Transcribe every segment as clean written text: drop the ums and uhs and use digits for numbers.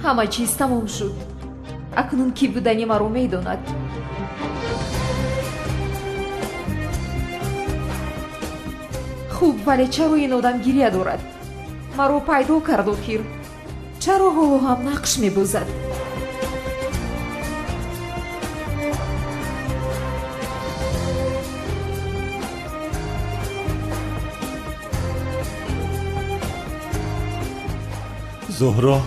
ҳама чиз тамом шуд. акнун ки будани маро медонад? хуб, вале чаро ин одам гирья дорад? маро пайдо кард охир. чаро ҳоло ҳам нақш мебозад? зуҳро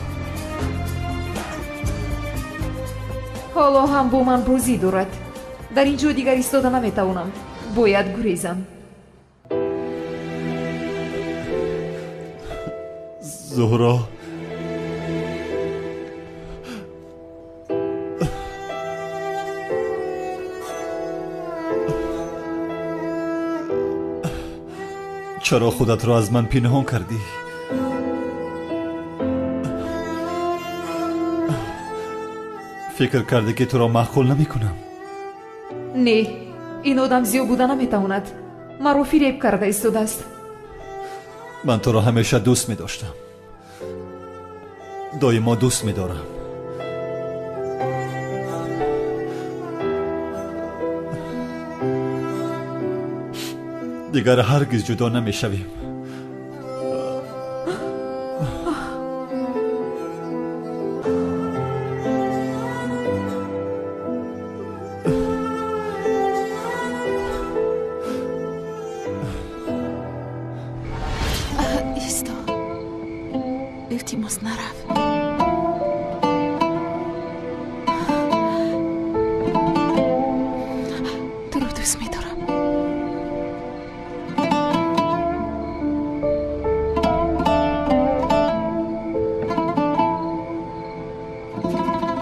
ҳоло ҳам бо ман бозӣ дорад. дар ин ҷо дигар истода наметавонам. бояд гурезам. зуҳро чаро худатро аз ман пинҳон кардӣ? фикр кардӣ ки туро маъқул намекунам? не, ин одам зиё буда наметавонад. маро фиреб карда истодааст. ман туро ҳамеша дӯст медоштам. доимо дӯст медорам. дигар ҳаргиз ҷудо намешавем. التماس نرف. تو رو دوست می‌دارم.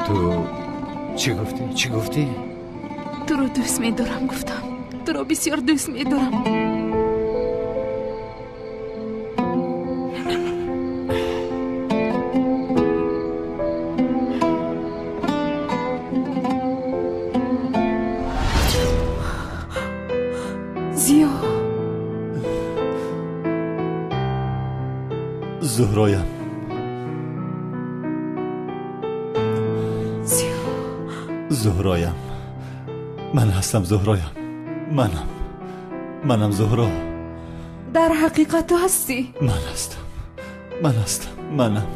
تو چی گفتی؟ تو رو دوست می‌دارم گفتم. تو رو بسیار دوست می‌دارم. зиё, зуҳроям, зиё. зуҳроям, ман ҳастам. зуҳроям, манам зуҳро. дар ҳақиқат ту ҳастӣ? ман ҳастам. манам.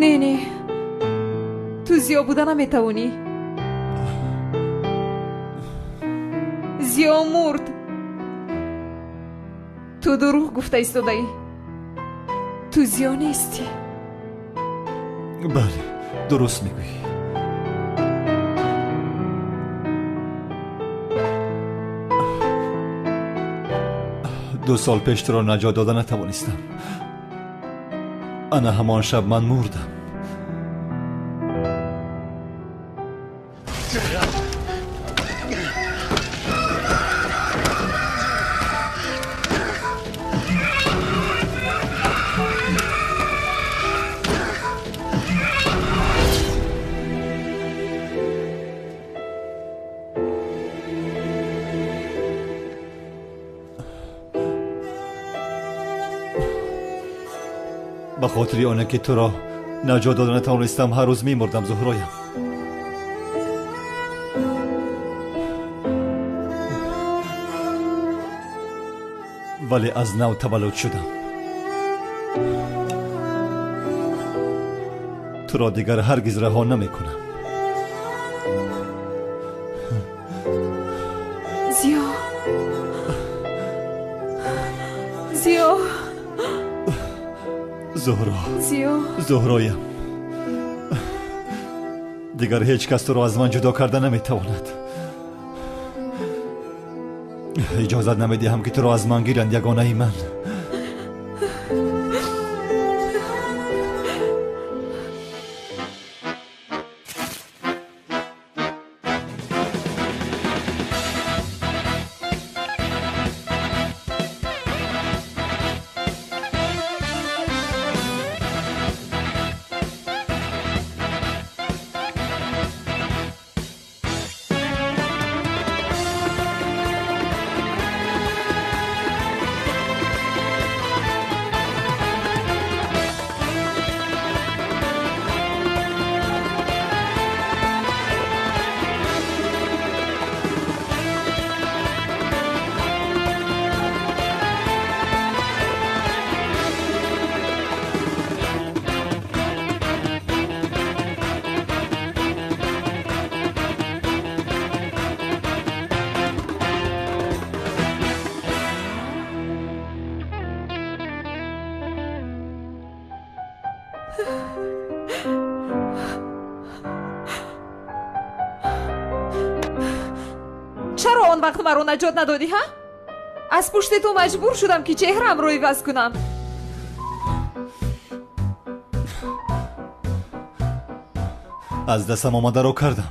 не ту зиё буда наметавонӣ. зиё мурд. ту дурӯғ гуфта истодаӣ. ту зиё нестӣ. бале, дуруст мегӯӣ. ду сол пеш туро наҷот дода натавонистам. ана ҳамон шаб ман мурдам. ба хотири оне ки туро наҷот дода натавонистам ҳар рӯз мемурдам. зуҳроям, вале аз нав таваллуд шудам. туро дигар ҳаргиз раҳо намекунам. зиё, зиё, зуҳро, зиё. зуҳроям, дигар ҳеҷ кас туро аз ман ҷудо карда наметавонад. иҷозат намедиҳам ки туро аз ман гиранд. ягонаи ман. чаро он вақт маро наҷот надодӣ ҳа? аз пушти ту маҷбур шудам ки чеҳраамро иваз кунам. аз дастам омадаро кардам.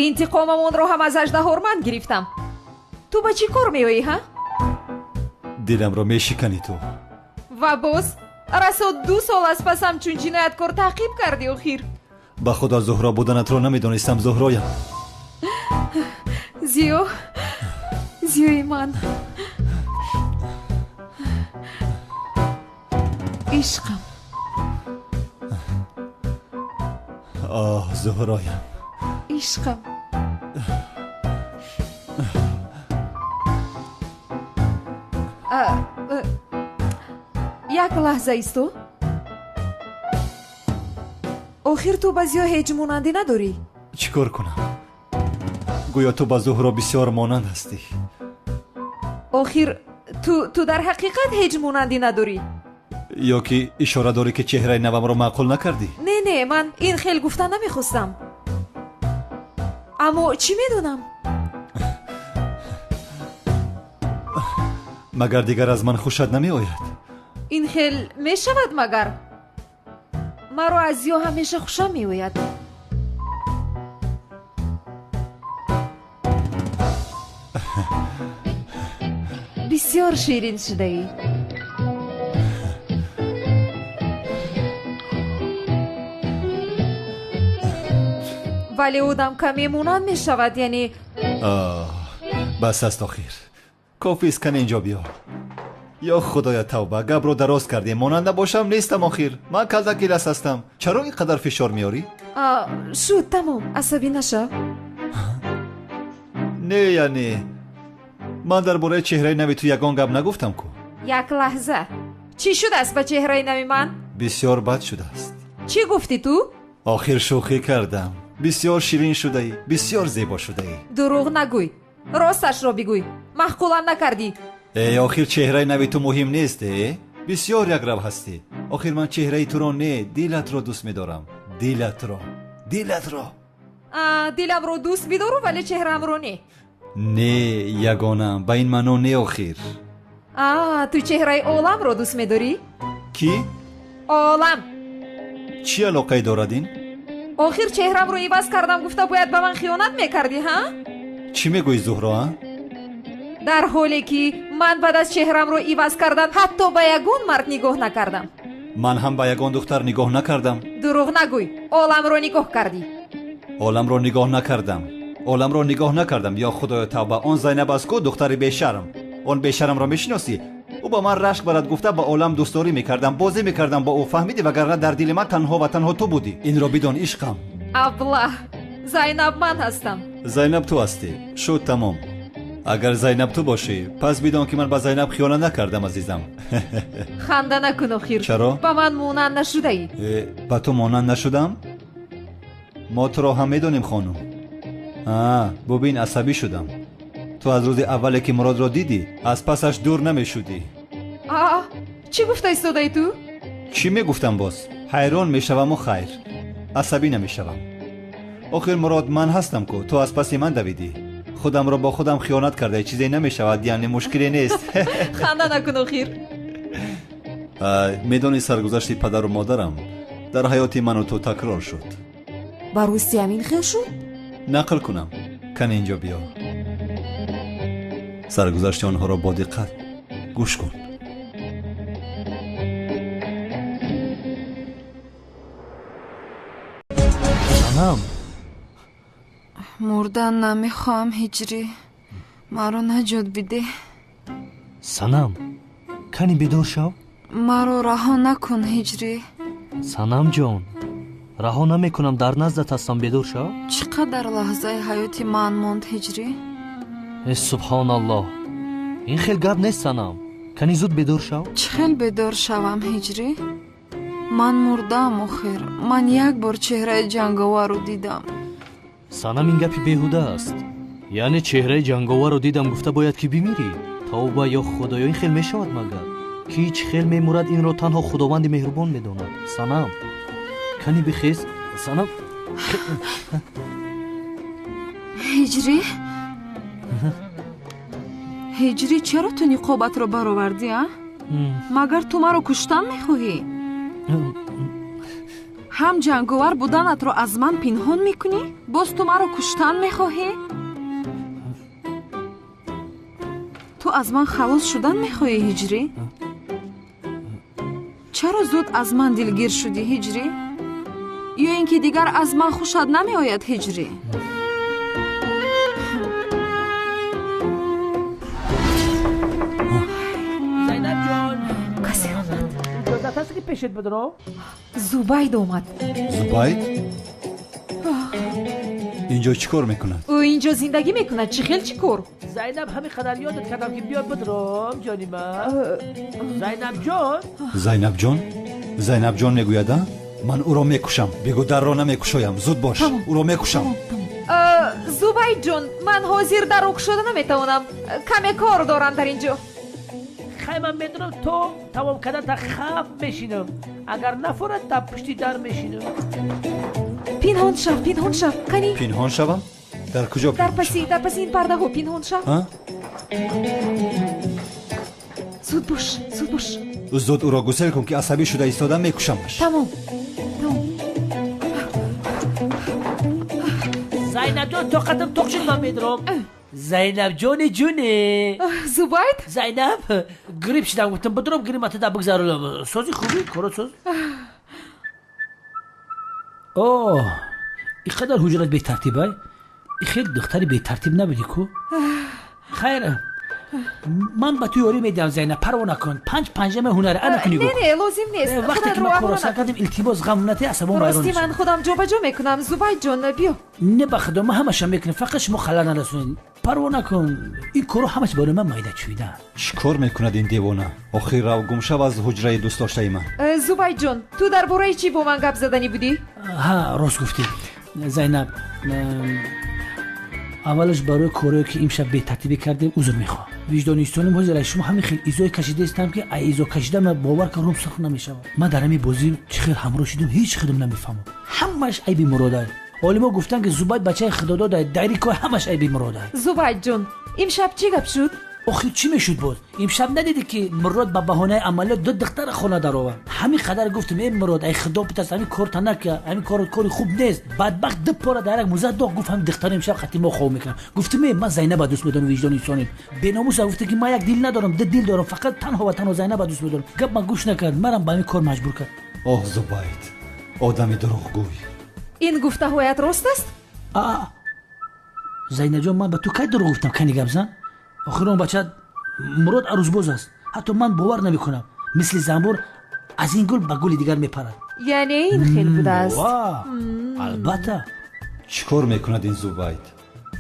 интиқомамонро ҳам аз аждаҳорманд гирифтам. ту ба чӣ кор меоӣ ҳа? диламро мешиканӣ ту. ва боз расо 2 сол аз пас ҳамчун ҷинояткор таъқиб кардӣ охир. ба худо зуҳро буданатро намедонистам. зуҳроям, зиёи ман, ишқам. оҳ зуҳроям, ишқам. як лаҳза исто. охир ту ба зиё ҳеҷ монандӣ надорӣ? чӣ кор кунам? гӯё ту ба зуҳро бисёр монанд ҳастӣ. охир ту дар ҳақиқат ҳеҷ монандӣ надорӣ? ё ки ишора дорӣ ки чеҳраи навамро маъқул накардӣ? не, ман ин хел гуфта намехостам. аммо чӣ медонам? магар дигар аз ман хушад намеояд? ин хел мешавад магар? маро аз зиё ҳамеша хушам меояд. бисёр ширин шудаӣ. вале одам каме монанд мешавад, яъне бас аст охир. кофист, кан инҷо биё. ё худоя тавба, гапро дароз кардем. монанд набошам нестам охир. ман калдакилас ҳастам. чаро ин қадар фишор меорӣ? шуд, тамом, асабӣ нашав. не, яъне ман дар бораи чеҳраи нави ту ягон гап нагуфтам ку. як лаҳза. чӣ шудааст ба чеҳраи нави ман? бисёр бад шудааст. чӣ гуфтӣ ту? охир шӯхӣ кардам. бисёр ширин шудаӣ, бисёр зебо шудаӣ. дурӯғ нагӯй, росташро бигӯй. маҳқулам накардӣ. охир чеҳраи нави ту муҳим нест? бисёр якрав ҳастӣ. охир ман чеҳраи туро не, дилатро дӯст медорам. дилатро. диламро дӯст бидору, вале чеҳраамро не. не, ягонам. ба ин маъно не охир. ту чеҳраи оламро дӯст медорӣ? кӣ? олам. чӣ алоқае дорад ин? охир чеҳрамро иваз кардам гуфта бояд ба ман хиёнат мекардӣ ҳа? чӣ мегӯӣ зуҳро? дар ҳоле ки ман баъд аз чеҳрамро иваз кардан ҳатто ба ягон мард нигоҳ накардам. ман ҳам ба ягон духтар нигоҳ накардам. дурӯғ нагӯй, оламро нигоҳ кардӣ. оламро нигоҳ накардам. ё худоё тавба, он зайнаб аст ку, духтари бешарм. он бешарамро мешиносӣ? ӯ ба ман рашк барад гуфта ба олам дӯстдорӣ мекардам, бозӣ мекардам ба ӯ. фаҳмидӣ? вагарна дар дили ман танҳо ва танҳо ту будӣ. инро бидон ишқам. аблаҳ, зайнаб ман ҳастам. зайнаб ту ҳастӣ? шуд, тамом. агар зайнаб ту бошӣ, пас бидон ки ман ба зайнаб хиёнат накардам азизам. ханда накун охир. чаро? ба ман монанд нашудаӣ. ба ту монанд нашудам? мо туро ҳам медонем хонум. бубин, асабӣ шудам. ту аз рӯзи аввале ки муродро дидӣ, аз пасаш дур намешудӣ. чӣ гуфта истодаӣ ту? чӣ мегуфтам боз? ҳайрон мешаваму хайр. асабӣ намешавам. охир мурод ман ҳастам ку, ту аз паси ман давидӣ. худамро бо худам хиёнат кардаӣ, чизе намешавад, яъне мушкиле нест. ханда накун охир. медонӣ саргузашти падару модарам дар ҳаёти ману ту такрор шуд. ба рости ҳамин хел шуд? нақл кунам, кан инҷо биё. саргузашти онҳоро бо диққат гӯш кун. санам, мурдан намехоҳам ҳиҷрӣ. маро наҷот бидеҳ. санам, кани бедор шав. маро раҳо накун ҳиҷрӣ. санам ҷон, раҳо намекунам, дар наздат ҳастам, бедор шав. чӣ қадар лаҳзаи ҳаёти ман монд ҳиҷрӣ. субҳоналлоҳ, ин хел гап нест санам. кани зуд бедор шав. чӣ хел бедор шавам ҳиҷрӣ. ман мурдаам охир. ман як бор чеҳраи ҷанговарро дидам. санам, ин гапи беҳуда аст. яъне чеҳраи ҷанговарро дидам гуфта бояд ки бимирӣ. тавба, ё худоё, ин хел мешавад магар? ки ҳеҷ хел мемурад, инро танҳо худованди меҳрубон медонад. санам, кани бихез санам. ҳиҷрӣ ҳиҷрӣ чаро ту ниқобатро баровардӣ а? магар ту маро куштан мехоҳӣ? ҳам ҷанговар буданатро аз ман пинҳон мекунӣ? боз ту маро куштан мехоҳӣ? ту аз ман халос шудан мехоҳӣ ҳиҷрӣ? чаро зуд аз ман дилгир шудӣ ҳиҷрӣ? ё ин ки дигар аз ман хушад намеояд ҳиҷрӣ? касе омад. иҷозат ҳаст ки пешет бидуром? зубайд омад. зубайд инҷо чӣ кор мекунад? ӯ инҷо зиндагӣ мекунад. чӣ хел чӣ кор? зайнаб ҳамин қадар ёдат кардам ки биё бидуром ҷони ман. зайнабҷон зайнабҷон зайнабҷон мегӯяда ман ӯро мекушам. бигӯ дарро намекушоям. зуд бош. Тамом. ӯро мекушам. зубайҷон, ман ҳозир дарро кушода наметавонам. каме кор дорам дар инҷо. хай ман медонам то тамом кардата хавф мешинам. агар нафорад дар пушти дар мешинам. пинҳон шав, пинҳон шав. кани пинҳон шавам? дар куҷо дар пинҳон шавам? паси ин пардаҳо пинҳон шав. А? зуд бош, зуд бош. зуд ӯро гусел кун ки асабӣ шуда истода мекушамаш. тамом. зайнабҷон тоқатам тоқ шуд ман медонам. зайнабҷони ҷуне. зубайд зайнаб гирип шидам гуфтам бидуром гириматада бигзаронам. сози хубӣ коротсоз. оҳ ин қадар ҳуҷрат бетартибай? ин хеле духтари бетартиб набудӣ ку? хайр ман ба ту ёрӣ медиҳам зайнаб, парво накун. панҷ панҷами ҳунаре ана куни не не лозим нест. вақте ки ман коросар кардем илтимос ғамнати асабон вайрон рости ман худам ҷобаҷо мекунам. зубайҷон биё. не ба худо ман ҳамаша мекунем, фақат шумо халал нарасонед. парво накун. ин кору ҳамаш бори ман майдачӯйда. чӣ кор мекунад ин девона? охир рав гумшав аз ҳуҷраи дӯстдоштаи ман. зубайҷон, ту дар бораи чӣ бо ман гап заданӣ будӣ? ҳа рост гуфтӣ зайнаб. аввалаш барои корое ки имшаб бетартибӣ кардем узр мехоҳам. виҷдонистоним ҳозир аз шумо ҳамин хел изои кашидаистам ки ай изо кашида ман бовар кардам сахт намешавам. ман дар ҳамин бозӣ чӣ хел ҳамроҳ шудам ҳеҷ хелам намефаҳмам. ҳамаш айби муродае. олимо гуфтанд ки зубайд бачаи худододае. дайри кор ҳамаш айби муродае. зубайҷон, имшаб чӣ гап шуд? охир чӣ мешуд боз? имшаб надидӣ ки мурод ба баҳонаи амалиёт ду духтара хона даровард? ҳамин қадар гуфтем эй мурод ай худо питаст ҳамин кор танака ҳамин кори хуб нест. бадбахт ду пора дарак муза дох гуфт ҳамин духтара имшаб хати мо хоб мекунам. гуфтем эй ман зайнаба дӯст медорам виҷдони инсонем. беномуса гуфте ки ман як дил надорам ду дил дорам фақат танҳо ва танҳо зайнаба дӯст медорам. гап ман гӯш накард марам ба ҳамин кор маҷбур кард. оҳ зубайд одами дурӯғгӯй. ин гуфтаҳоят рост аст? зайнаҷон ман ба ту кай дурӯғ гуфтам кани гапзан? охир он бача мурод арӯзбоз аст. ҳатто ман бовар намекунам. мисли занбор аз ин гул ба гули дигар мепарад. яъне ин хел будааст. албатта. чӣ кор мекунад ин зубайд?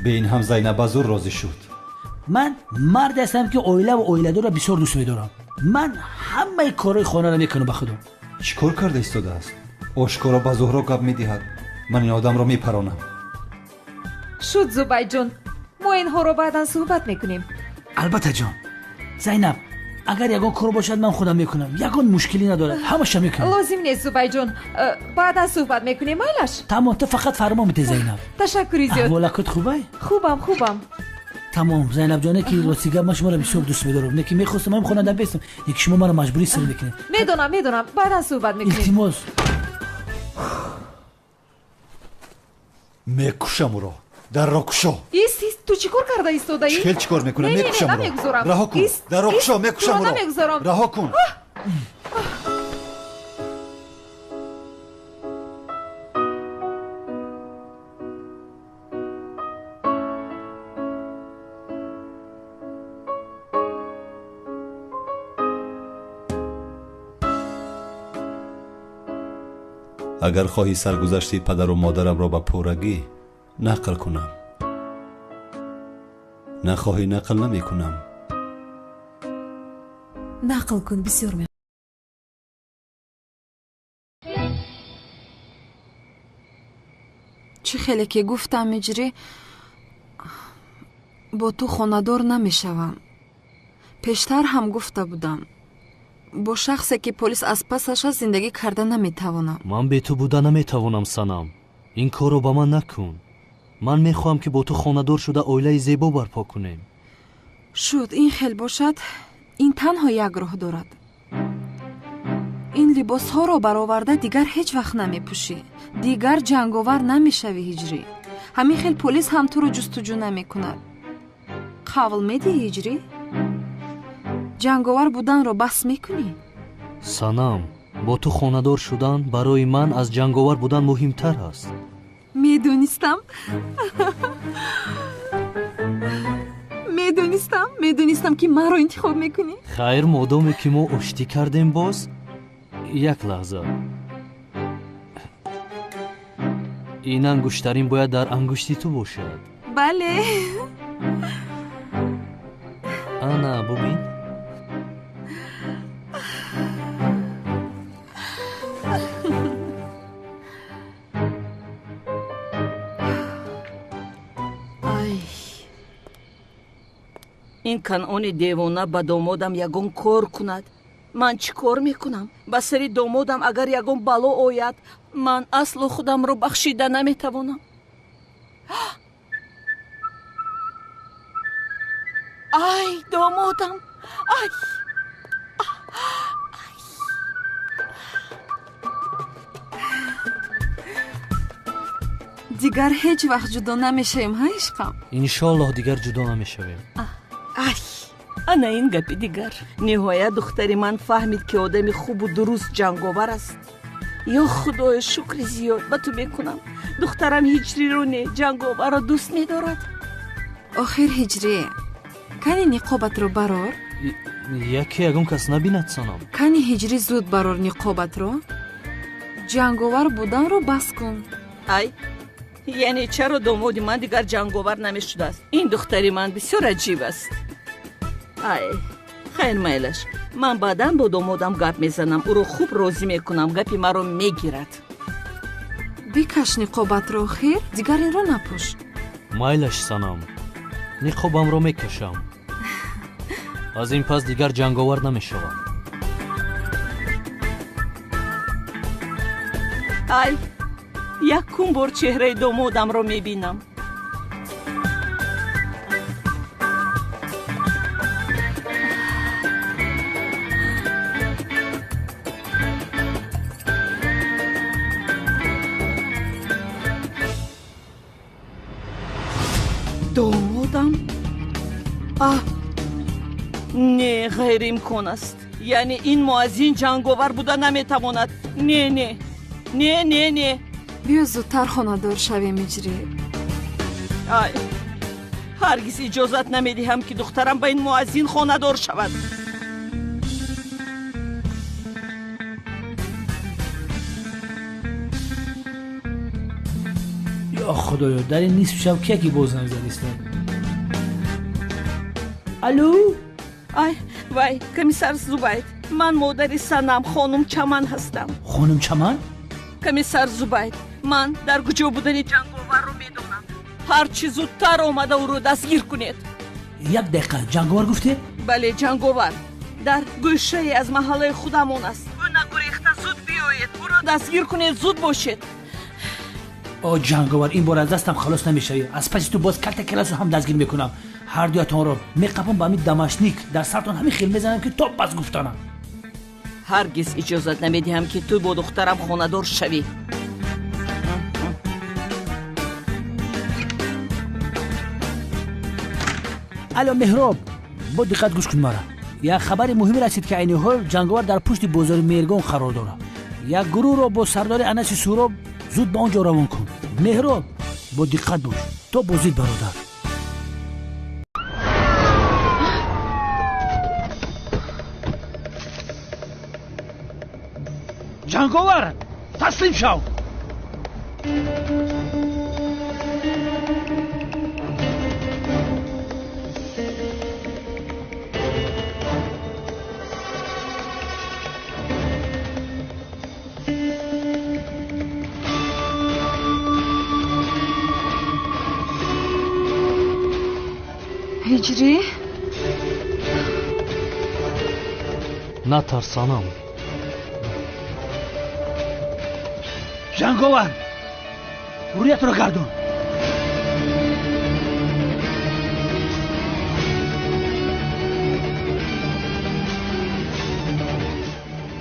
бе ин ҳам зайнаба зур розӣ шуд. ман марде ҳастам ки оилаву оиладорро бисёр дӯст медорам. ман ҳамаи корҳои хонаро мекунам ба худо. чӣ кор карда истодааст? ошкоро ба зуҳро гап медиҳад. ман ин одамро мепаронам. шуд зубайҷон, мо инҳоро баъдан суҳбат мекунем. албатта ҷон. зайнаб агар ягон кор бошад ман худам мекунам. ягон мушкилӣ надорад. ҳамаша мекунам. лозим нест зубайҷон, баъдан суҳбат мекунем майлаш. тамом ту фақат фармо медиҳ зайнаб. ташаккури зиёд. аҳволакот хубай? хубам. тамом зайнабҷоне ки рости гап ман шуморо бисёр дӯст медорам. не ки мехостам ҳам хонада бестам. не ки шумо маро маҷбурӣ сир мекунед. медонам баъдан суҳбат мекунем. илтимос. мекушам ӯро. дарро кушо. ист ту чӣ кор карда истодаӣ? чӣ хел чӣ кор мекунам? мекушам ӯро. намегузорам. раҳо кун. дарро кушо. мекушам ӯро. намегузорам. раҳо кун. агар хоҳӣ саргузашти падару модарамро ба пуррагӣ нақл кунам, нахоҳӣ нақл намекунам. нақл кун. бисёр чӣ хеле ки гуфтам иҷрӣ бо ту хонадор намешавам. пештар ҳам гуфта будам. бо шахсе ки полис аз пасаш аст зиндагӣ карда наметавонам. ман бе ту буда наметавонам санам. ин корро ба ман накун. ман мехоҳам ки бо ту хонадор шуда оилаи зебо барпо кунем. шуд ин хел бошад, ин танҳо як роҳ дорад. ин либосҳоро бароварда дигар ҳеҷ вақт намепӯшӣ. дигар ҷанговар намешавӣ ҳиҷрӣ. ҳамин хел полис ҳам туро ҷустуҷӯ намекунад. қавл медиҳӣ ҳиҷрӣ? ҷанговар буданро бас мекунӣ? санам, бо ту хонадор шудан барои ман аз ҷанговар будан муҳимтар аст. медонистам. медонистам ки маро интихоб мекунӣ. хайр, модоме ки мо оштӣ кардем боз. як лаҳза. ин ангуштарин бояд дар ангушти ту бошад. бале. ана бубин. ин канъони девона ба домодам ягон кор кунад. ман чӣ кор мекунам? ба сари домодам агар ягон бало ояд, ман аслу худамро бахшида наметавонам. ай домодам, ай! дигар ҳеҷ вақт ҷудо намешавем ҳа ишқам? иншоллоҳ дигар ҷудо намешавем. ай, ана ин гапи дигар. ниҳоят духтари ман фаҳмид ки одами хубу дуруст ҷанговар аст. ё худоё, шукри зиёд ба ту мекунам. духтарам ҳиҷриро не, ҷанговарро дӯст медорад. охир ҳиҷрӣ, кани ниқобатро барор. яке ягон кас набинад санам. кани ҳиҷрӣ зуд барор ниқобатро. ҷанговар буданро бас кун. ай, яъне чаро домоди ман дигар ҷанговар намешудааст? ин духтари ман бисёр аҷиб аст. ай, хайр майлаш, ман баъдан бо домодам гап мезанам, ӯро хуб розӣ мекунам, гапи маро мегирад. бикаш ниқобатро охир, дигар инро напӯш. майлаш санам, ниқобамро мекашам. аз ин пас дигар ҷанговар намешавам. ай, якум бор чеҳраи домодамро мебинам. домодам? не, ғайриимкон аст. яъне ин муаззин ҷанговар буда наметавонад. не. биё зудтар хонадор шавем иҷрӣ. ай, ҳаргиз иҷозат намедиҳам ки духтарам ба ин муаззин хонадор шавад. ё худоё, дар ин нисф шаб кие ки боз намезадистад? алло? ай, вай, комиссар зубайд, ман модари санам хонум Чаман ҳастам. хонум Чаман? комиссар зубайд, ман дар куҷо будани ҷанговарро медонам. ҳарчи зудтар омада ӯро дастгир кунед. як дақиқа, ҷанговар гуфте? бале, ҷанговар дар гӯшае аз маҳаллаи худамон аст. ӯ нагурехта зуд биёед, ӯро дастгир кунед, зуд бошед. о ҷанговар, ин бор аз дастам халос намешавӣ. аз паси ту боз калта класу ҳам дастгир мекунам. ҳардуятонро меқапам ба ҳамин дамашник, дар сартон ҳамин хел мезанам ки то пас гуфтанам. ҳаргиз иҷозат намедиҳам ки ту бо духтарам хонадор шавӣ. алло меҳроб, бо диққат гӯш кун мара. як хабари муҳим расид ки айни ҳол ҷанговар дар пушти бозори Мергон қарор дорад. як гурӯҳро бо сардори Анаси Суроб зуд ба он ҷо равон кун. меҳроб, бо диққат бош. то бозид бародар. ҷанговар, таслим шав. ҳиҷрӣ? натарс санам. جنگاور رویت رو گردون.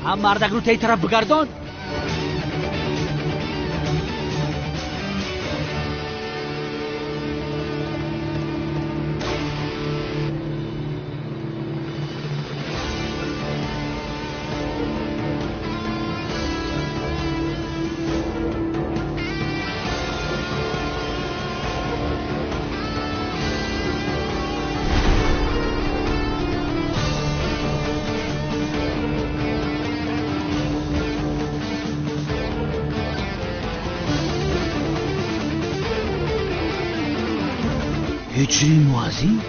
هم مردک رو تی طرف بگردان. هجری موازی؟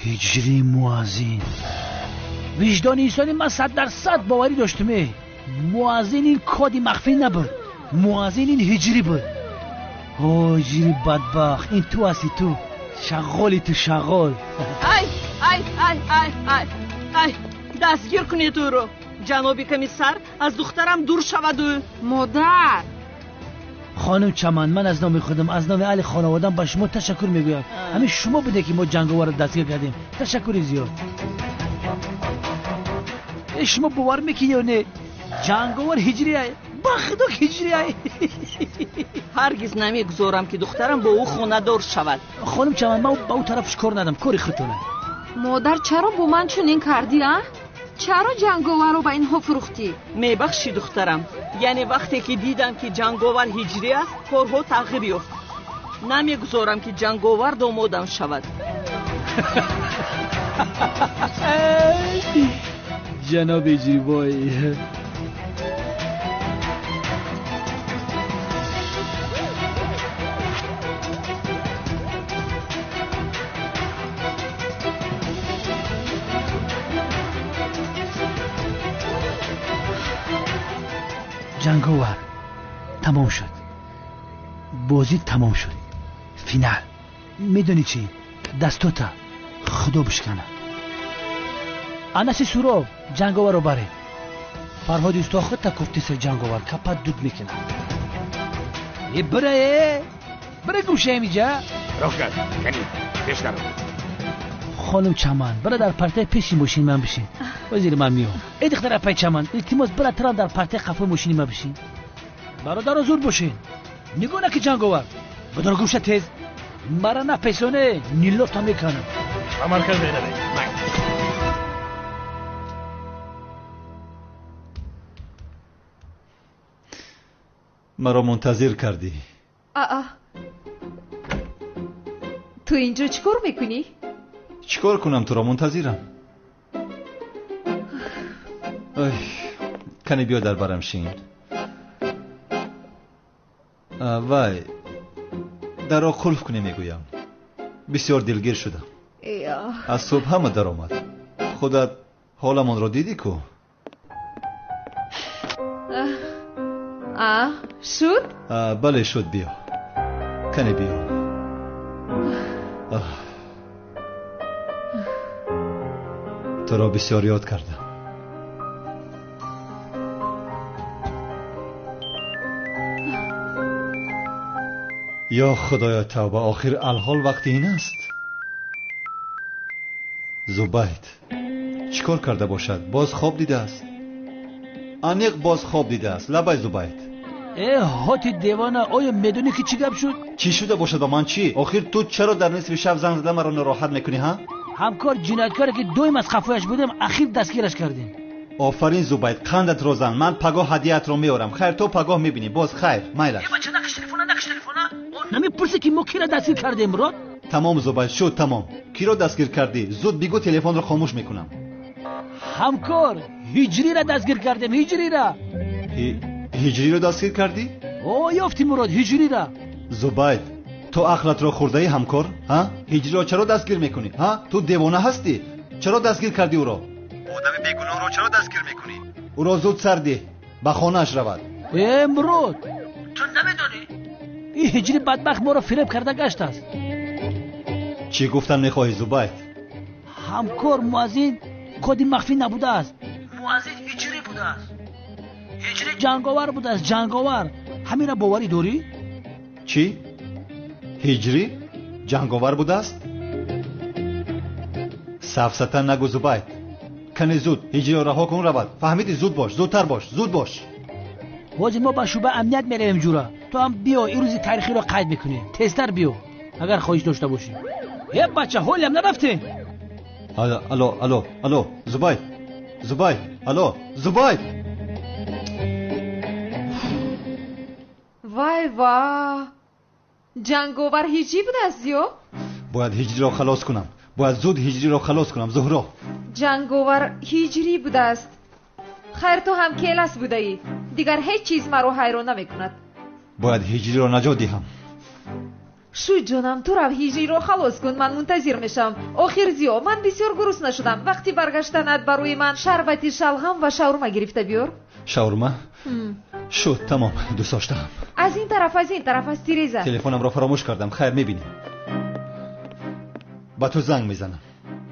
هجری موازین وجدان انسانی من 100% باوری داشتم. موازین این کادی مخفی نبود. موازین این هجری بود. هجری بدبخت این تو هستی. تو شغالی تو شغال. ай دستگیر کنید او رو. جناب کمیسر از دخترم دور شود. مادر خانم چمن من از نام خودم از نام اهل خانوادم به شما تشکر میگویم. همین شما بوده که ما جنگاور رو دستگیر کردیم. تشکر زیاد. شما باور میکنی یا نه؟ جنگاور هجری ای بخدک هجری ای. هرگز نمیگذارم که دخترم با او خونه دار شود. خانم چمن من با او طرفش کار ندارم. کاری خودتونه. مادر چرا با من چنین کردی ها؟ چرا جنگاور رو به اینها فروختی؟ میبخشی دخترم. یعنی وقتی که دیدم که جنگاور هجری است کارها تغییر یافت. نمیگذارم که جنگاور دامادم شود. جناب هجری بای. جنگاور تمام شد. بازی تمام شد. فینال. میدونی چی؟ دستوتا خدا بشکنه. انسی سوراب جنگاور رو بره. فرهاد استاخت تا کفتی سر جنگاور کپت دود میکنه. بره گوشه میجا. راه کرد کنی بشتر. خانم چمن برای در پرته پیشی ماشین من بشین. وزیر من میام. ای دختر پای چمن التماس برای تران در پرته خفه ماشینی من بشین. برادر زور باشین. نگو نکی جنگاور. بدار گوشه تیز. مرا نپیسونه نیلو تا میکنم. مرکز بینه. مرا منتظر کردی. تو اینجا چیکار میکنی؟ چیکار کنم تو را منتظرم. کنی بیا در برم شین. وای در را قلف کنی میگویم. بسیار دلگیر شدم. از صبح همه در آمد. خودت حالمان را دیدی کو؟ شد؟ بله شد. بیا کنی بیا. تو را بسیار یاد کردم. یا خدایا توبه. آخر الحال وقتی این است. زبید چیکار کرده باشد؟ باز خواب دیده است. انیق باز خواب دیده است. لبای زبید. هاتی دیوانه آیا میدونی که چی گپ شد؟ چی شده باشد با من؟ چی؟ آخر تو چرا در نصف شب زنگ زده مرا ناراحت میکنی ها؟ همکار جنایتکاری که دویم از خفایش بودم اخیر دستگیرش کردیم. آفرین زبید قندت رو زن. من پگاه هدیه‌ات رو میارم. خیر تو پگاه میبینی. باز خیر مایلش. بچه نکش تلفونه نمیپرسی که ما کی را دستگیر کردیم مراد؟ تمام زبید شد تمام. کی را دستگیر کردی؟ زود بگو تلفن رو خاموش میکنم. همکار هجری را دستگیر کردیم. هجری را. هجری رو دستگیر کردی؟ یافتی مراد هجری را. زبید تو عقلت رو خورده ای همکار؟ ها؟ هجری رو چرا دستگیر میکنی؟ ها؟ تو دیوانه هستی؟ چرا دستگیر کردی او را؟ آدم بیگناه رو چرا دستگیر میکنی؟ او را زود سر ده، به خانه‌اش رود. مرود تو نمیدونی این هجری بدبخت ما رو فریب کرده گشت است. چی گفتن میخواهی زبید؟ همکار موازین کدی مخفی نبوده است. موازین هجری بوده است. هجری جنگاور بوده است، جنگاور. همین را باوری داری؟ چی؟ هجری جنگاور بوده است؟ سفسطن نگو زبید. کنی زود هجری را رها کن رود. فهمیدی؟ زود باش، زودتر باش، زود باش. واجد ما با شعبه امنیت میریم جورا. تو هم بیا این روزی تاریخی رو قید میکنی. تستر بیا اگر خواهش داشته باشی. یه بچه هول هم نرفتی؟ الو زبید، الو زبید. وای جنگاور هجری بود است یو؟ باید هجری را خلاص کنم. باید زود هجری را خلاص کنم. زهرا جنگاور هجری بود است. خیر تو هم کیلس بوده ای. دیگر هیچ چیز مرا حیران نمی کند. باید هجری را نجات دهم. شو جانم تو رو هجری را خلاص کن. من منتظر میشم. آخر زیو من بسیار گرسنه شدم. وقتی برگشتنت برای من شربتی شلغم و شاورما گرفته بیار. شاورما؟ شد تمام، دوست داشتم. از این طرف از تیریزا. تلفنم را فراموش کردم. خیر میبینی با تو زنگ میزنم.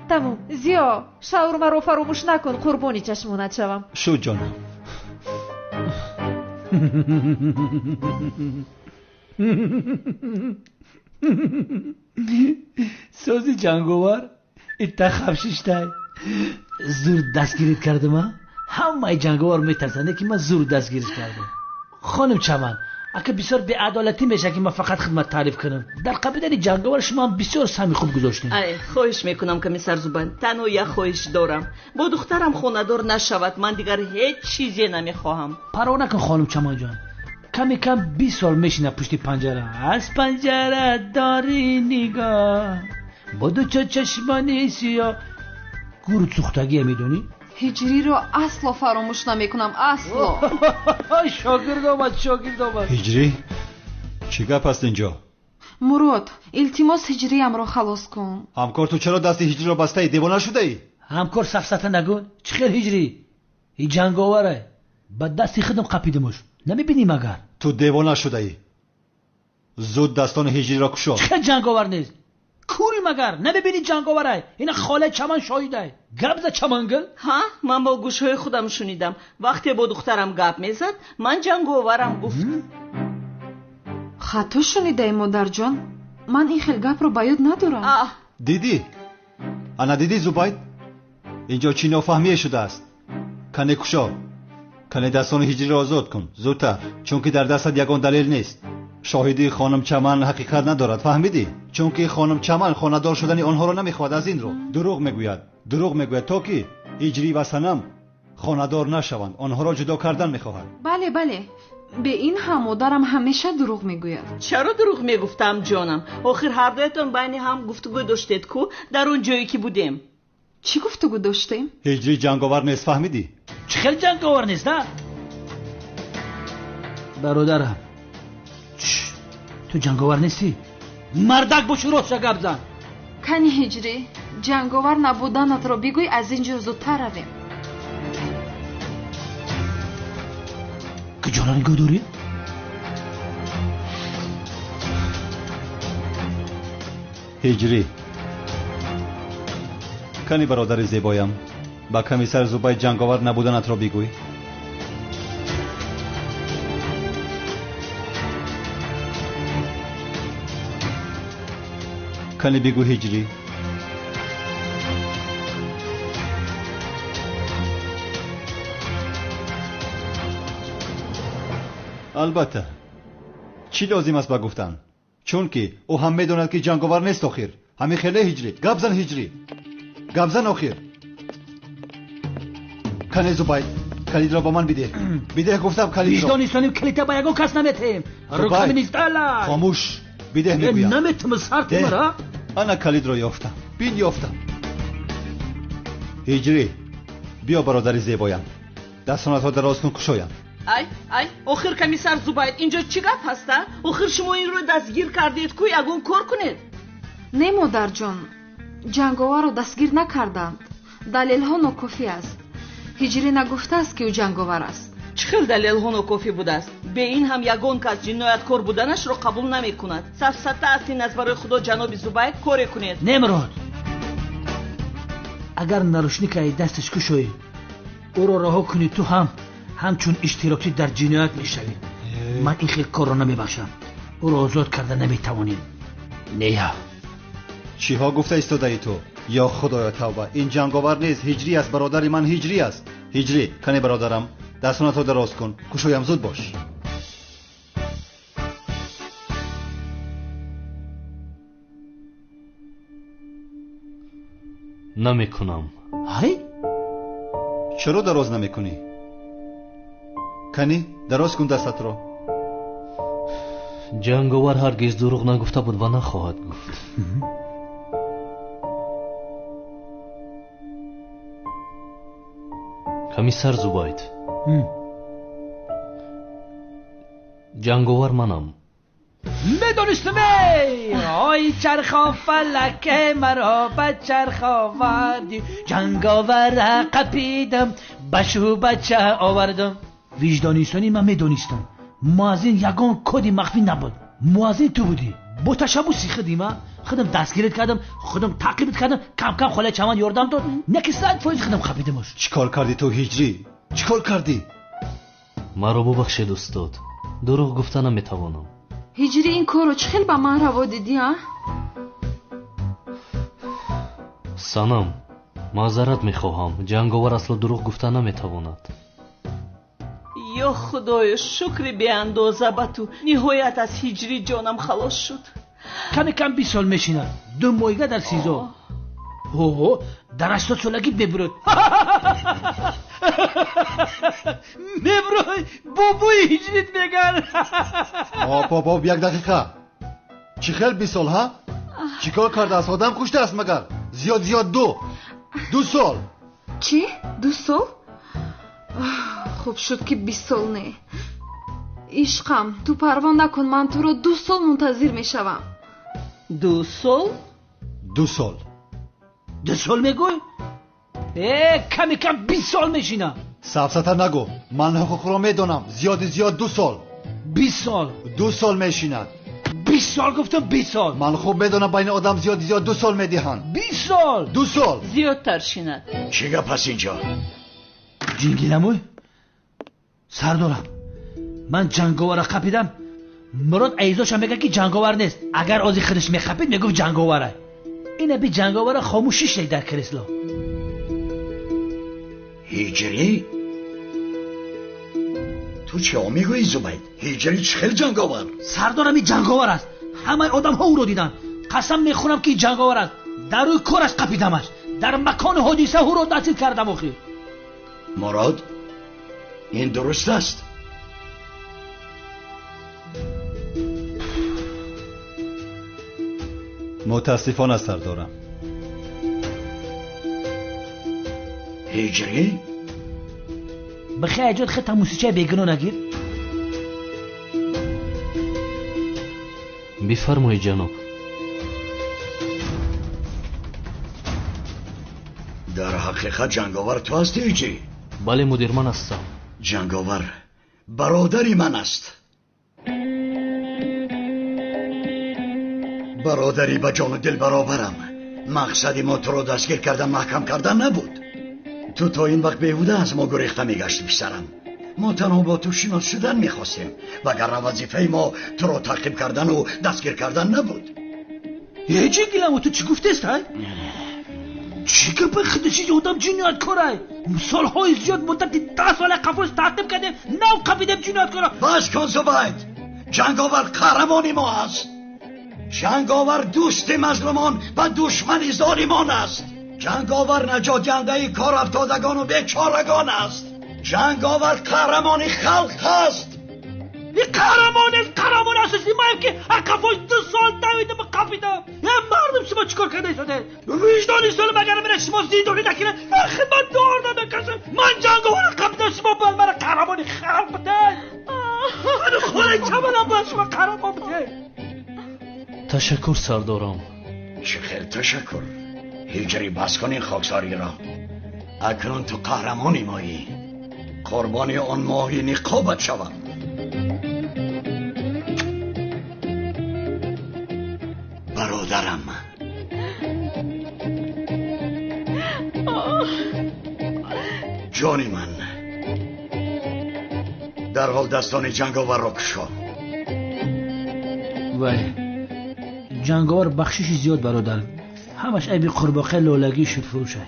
تمام زیا شاورما رو فراموش نکن. قربانی چشمونت شوم. شد جانم. سازی جنگاور ایتا خفشیشتای زور دستگیریت کردم. همه جنگاور میترسنده که من زور دستگیرش کردم. خانم چمن اگه بسیار بی‌عدالتی میشه که من فقط خدمت تعریف کنم. در قبیله جنگاور شما بسیار سمی خوب گذاشتین. ای خواهش میکنم کمیسر زوبان، تنها یک خواهش دارم. با دخترم خونه‌دار نشود. من دیگر هیچ چیزی نمیخواهم. پروا نکن خانم چمن جان. کمی کم 20 سال میشینه پشت پنجره. از پنجره داری نگاه با دو چشمانی سیاه. گورو سوختگی میدونی؟ هجری رو اصلا فراموش نمیکنم. اصلا. شاگرد آمد. هجری؟ چی گپ است اینجا؟ مراد التماس هجریم رو خلاص کن. همکار تو چرا دست هجری را بسته ای؟ دیوانه شده ای؟ همکار سفسطه نگون. چه خیر هجری این جنگاوره. با دستی خودم قپیدمش. نمیبینی مگر؟ تو دیوانه شده ای. زود دستان هجری را کشا. چه جنگاور نیست؟ کوری مگر؟ نمیبینی جنگاوره؟ این خاله چمن شاهده. گبز چمنگل؟ ها من با گوشهای خودم شنیدم. وقتی با دخترم گپ میزد من جنگاورم گفت. خطا شنیده ای مادر جان. من این خیل گپ رو باید ندارم. دیدی؟ انا دیدی زبید؟ اینجا چی نافهمیه شده است. کنه کشا. کنه دستان هجری را آزاد کن زودتر. چون که در دستت یگان دلیل نیست. شاهدی خانم چمن حقیقت ندارد. فهمیدی؟ چون که خانم چمن خانه‌دار شدن آنها را نمیخواد. از این رو دروغ میگوید تا که هجری و صنم خانه‌دار نشوند. آنها را جدا کردن میخواهد. بله به این هم مادرم همیشه دروغ میگوید. چرا دروغ میگفتم جانم؟ آخر هر دویتون بین هم گفتگو داشتید کو در اون جایی که بودیم. چی گفتگو داشتیم؟ هجری جنگاور نیست. فهمیدی؟ چه خیلی جنگاور نیست نه؟ برادرم تو جنگاور نیستی؟ مردک باشو راست گپ زن. کنی هجری جنگاور نبودنت رو بگوی از اینجا زودتر رویم. که جانا نگاه داری؟ هجری کنی برادر زیبایم با کمیسر زبید جنگاور نبودنت را بگوی. کنی بگو هجری. البته چی لازم است بگفتن؟ چون که او هم میدوند که جنگاور نیست. آخر همین خیلی هجری گپ زن. هجری گپ زن. آخر کنی زبید کلید را با من بده گفتم. کلید را نیستانیم کلید با یگو کس نمیتیم. رکم نیست الا خاموش بده میگویم. نمیتم سرت مرا. انا کلید را یافتم. هجری بیا برادر زیبایم. دستانت ها دراز کن کشایم. ай охир комиссар Зубайд اینجا چی گپ هسته؟ охир شما این رو دستگیر کردید کو یگون کار کنید. не модарҷон ҷанговарро дастгир накарданд далелҳо нокофӣ аст ҳиҷрӣ нагуфтааст ки ӯ ҷанговар аст چه خیل دلیل‌ها ناکافی بوده است. به این هم یگان کس جنایتکار بودنش را قبول نمی‌کند. سفسطه هستین از برای خدا جناب زبیر کاری کنید. نمرود اگر نروشنیکای دستش کشوی او را رها کنی تو هم همچون اشتراکی در جنایت میشوی. من این خیلی کار را نمیبخشم. او را آزاد کرده نمیتوانیم. نیا چی ها گفته ایستاده ای تو؟ یا خدایا توبه، این جنگاور نیست، هجری است، برادر من هجری است. هجری کنی برادرم، دستانت رو دراز کن، کشویم زود باش. نمیکنم. های؟ چرا دراز نمیکنی؟ کنی دراز کن دستت رو. جنگاور هرگز دروغ نگفته بود و نخواهد گفت. کمیسر زوباید، جنگاور منم. میدونستم آی چرخا فلک مرا بچرخ آوردی جنگاور قپیدم بشو بچه آوردم. وجدانیستانی من میدونستم موازین یگان کدی مخفی نبود. موازین تو بودی. با تشبوسی خودم دستگیرت کردم، خودم تعقیبت کردم، کم کم خاله چمان یاردم داد، نکی 100% خودم خپیدمش. چیکار کردی تو هجری؟ چیکار کردی؟ مرا ببخشید استاد، دروغ گفتن نمیتوانم. هجری این کارو چه خیلی با من روا دیدی ها؟ سنم معذرت میخواهم، جنگاور اصلا دروغ گفتن نمیتواند. یا خدای شکر بی اندازه به تو، نهایت از هجری جانم خلاص شد. کم 20 سال میشینه، 2 ماهگه در 13. اوه در 80 سالگی ببرد. میبروی بابوی هجریت میگن. آب یک دقیقه. چی خیل 20 سال ها؟ چیکار کرده است؟ آدم کشته است مگر؟ زیاد 2 سال. چی؟ 2 سال؟ خوب شد که 20 سال نه. عشقم تو پروا نکن، من تو رو 2 سال منتظر میشوم. 2 سال؟ 2 سال. 2 سال میگوی؟ کم 20 سال میشینم. سفسطه نگو، من حقوق را میدونم. زیاد 2 سال. 20 سال. 2 سال میشیند. 20 سال گفتم 20 سال. من خوب میدونم بین آدم زیاد 2 سال میدهند. 20 سال. 2 سال. زیادتر شیند. چیگه پس اینجا؟ جنگیلموی سردارم، من جنگاور را خپیدم. مراد ایزاشم میگه که جنگاور نیست. اگر آزی خودش میخپید میگفت جنگاوره. اینه بی جنگاور خاموشیش در کرسلا. هجری؟ تو چه میگویی زبید؟ هجری چه خیلی جنگاور؟ سردارم این جنگاور است. همه آدم ها او رو دیدن. قسم میخورم که جنگاور است. در روی کارش قپیدمش. در مکان حادثه او رو دستگیر کردم. آخی مراد این درست است؟ متاسفانه سردارم. هجری؟ بخی اجاد خیلی موسیقی بیگناه نگیر. بفرمایید جناب. در حقیقت جنگاور تو هستی هجری؟ بله مدیر من هستم. جنگاور برادری من است. برادری با جان و دل برابرم. مقصدی ما تو رو دستگیر کردن محکم کردن نبود. تو تا این وقت بیهوده از ما گریخته میگشتی پسرم. ما تنها با تو شناس شدن میخواستیم وگرنه وظیفه ما تو رو تعقیب کردن و دستگیر کردن نبود. یه چی گیلم و تو چی گفته است های؟ چی که به خودشی آدم جنایت کاره؟ سالهای زیاد مدت 10 سال قفوز تعقیب کردیم نو قبیدیم جنایت کاره. بس کن زبید. جنگاور قهرمانی ما است. جنگاور دوست مظلومان و دشمن ظالمان است. جنگاور نجات دهنده کار افتادگان و بیچارگان است. جنگاور قهرمان خلق است. این قهرمان اساسی مایم که قفوز 2 سال دویدم و قبیدم. یه مردم شما چیکار کرده شده؟ وجدانی سال مگر من شما زیدونی نکنه خدمت دار نمیکشم. من جنگاور قبیدم شما باید من قهرمان خلق بده. چمنم باید شما قهرمان بده. تشکر سردارم. چه خیلی تشکر. هیجری بس کن این خاکساری را. اکنون تو قهرمانی مایی. قربانی آن ماهی نقابت شوم. برادرم. جانی من، در حال دستان جنگاور را کشا. ولی جنگاور بخششی زیاد برادر، همش عیبی قرباقه لولگی شد فروشه.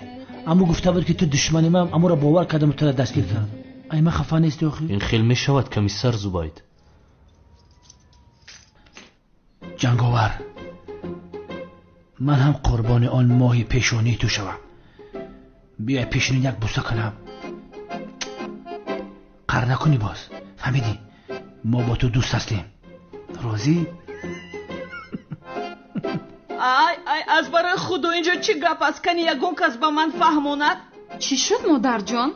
اما گفته بود که تو دشمنی من، اما را باور کردم تو را دستگیر کردم. ای من خفه نیستی آخی؟ این خیلی می شود کمیسر زوباید. جنگاور، من هم قربان آن ماهی پیشانی تو شوم. بیا پیشونی یک بوسه کنم. قهر نکنی باز، فهمیدی؟ ما با تو دوست هستیم. راضی؟ ای از برای خودو اینجا چی گپ است؟ کنی یگون کس با من فهموند؟ چی شد مادر جان؟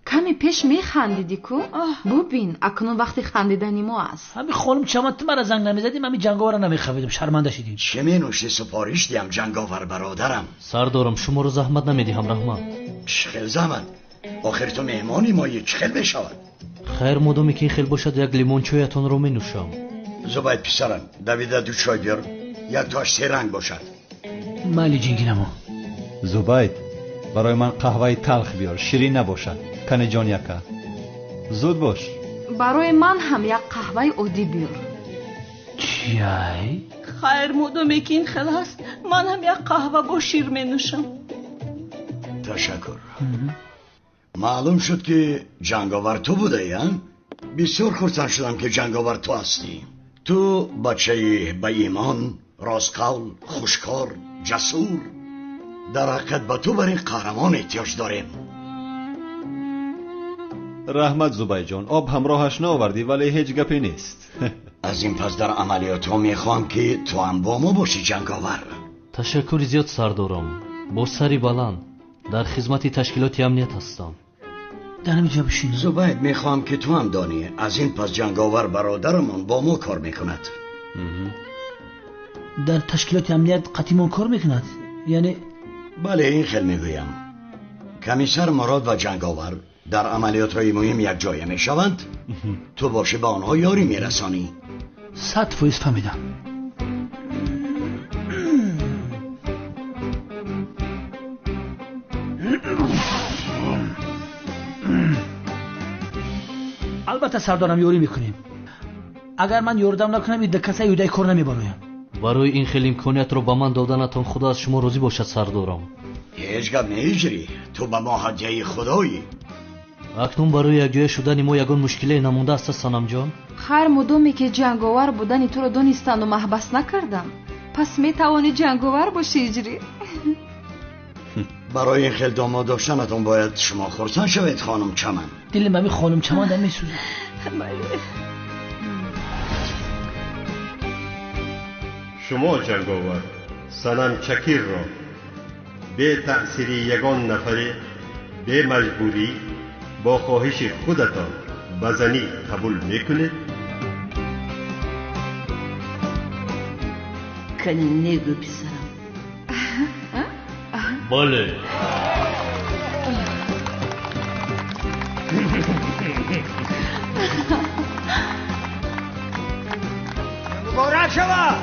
کمی پیش میخندیدی کو؟ ببین اکنون وقتی خندیدنی ما است. همین خانم چما تو مرا زنگ نمیزدیم، همین جنگاور را نمیخویدم، شرمنده شدیم. چه می نوشتی سپارش دیم جنگاور برادرم؟ سردارم شما رو زحمت نمیدیم رحمت. چخیل زحمت؟ آخر تو مهمانی مایی، چخیل بشود؟ خیر مدامی که این خیلی باشد یک لیمون چایتان رو می نوشم. زباید پسرم، دویده دو چای بیار، یک تاش سه رنگ باشد. مالی جنگینمو. زباید برای من قهوه تلخ بیار، شیرین نباشد. کنه جان یکا زود باش. برای من هم یک قهوه عادی بیار. چیای؟ خیر مدامی که این خیلی هست، من هم یک قهوه با شیر می نوشم. تشکر. معلوم شد که جنگاور تو بوده یا؟ بسیار خرسند شدم که جنگاور تو هستی. تو بچه با ایمان، راستقول، خوشکار، جسور. در حقیقت با تو برای قهرمان احتیاج داریم. رحمت زبای جان، آب همراهش نآوردی ولی هیچ گپی نیست. از این پس در عملیات ها میخوام که تو هم با ما باشی جنگاور. تشکر زیاد سردارم. با سری بلند در خدمت تشکیلات امنیت هستم. در اینجا بشین. زباید میخوام که تو هم دانی از این پس جنگاور برادرمون با ما کار میکند. در تشکیلات امنیت قطیمون کار میکند؟ یعنی؟ بله این خیلی میگویم. کمیسر مراد و جنگاور در عملیات های مهم یک جای میشوند. تو باشه با آنها یاری میرسانی. 100% فهمیدم. البته سردارم یوری میکنیم. اگر من یوردم نکنم این دکسه یودای کار نمیبرایم. برای این خیلی امکانیت رو با من دادنتان خدا از شما راضی باشد سردارم. هیچ گپ نمیجری، تو با ما هدیه خدایی. اکنون برای یک جای شدن ما یگان مشکلی نمونده است سنم جان؟ هر مدامی که جنگاور بودنی تو رو دانستند و محبس نکردم، پس میتوانی جنگاور باشی اجری. برای این خیل داماد داشتنتون باید شما خرسند شوید خانم چمن. دل ممی خانم چمن در میسوزه. شما جنگاور سنم چکیر را به تأثیری یگان نفری به مجبوری با خواهش خودتان بزنی قبول میکنید؟ کنی نگو پسرم. بله. مبارک شود.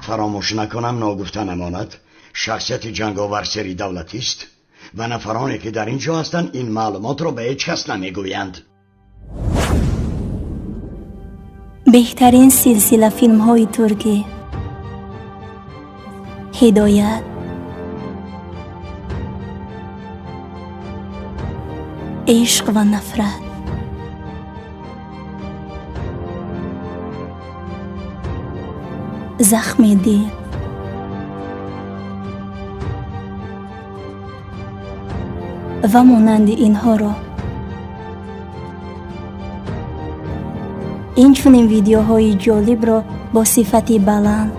فراموش نکنم ناگفته نماند شخصیت جنگاور سری دولتی است و نفرانی که در اینجا هستند این معلومات را به هیچ کس نمیگویند. بهترین سلسله فیلم های ترکی، هدایت، عشق و نفرت، زخم دل، و مانند اینها را. این چنین ویدیوهای جالب را با صفتی بلند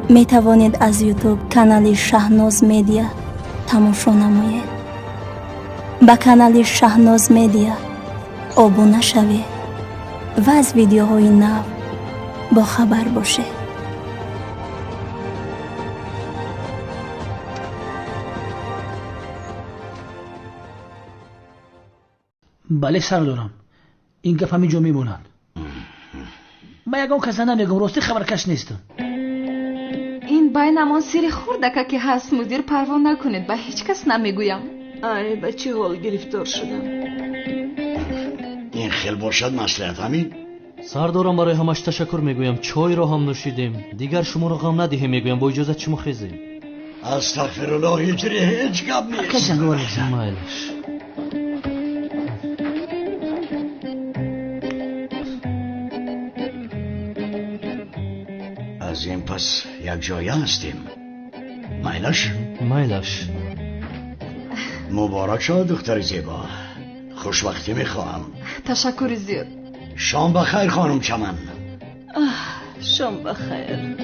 می توانید از یوتیوب کانال شهناز مدیا تماشا نمایید. با کانال شهناز مدیا آبونه شوید. و از ویدیوهای نو با خبر باشه. بله سردارم، این گپ همینجا میموند. من یکم کسی نمیگم، راستی خبرکش نیستم. این بینمان سری خوردکه که هست مدیر پروا نکنید، به هیچ کس نمیگویم. ای به چه حال گرفتار شدم. این خیلی باشد مصلحت همین. سردارم برای همش تشکر میگویم. چای را هم نوشیدیم، دیگر شما را غم ندهیم. میگویم با اجازت شما خیزیم. استغفرالله، هیچ گپ نیست. که جنگاور بزن. مایلش. از این پس یک جایی هستیم. مایلش. مبارک شد دختر زیبا. خوشبختی میخواهم. تشکر زیاد. شام بخیر خانم چمن. شام بخیر.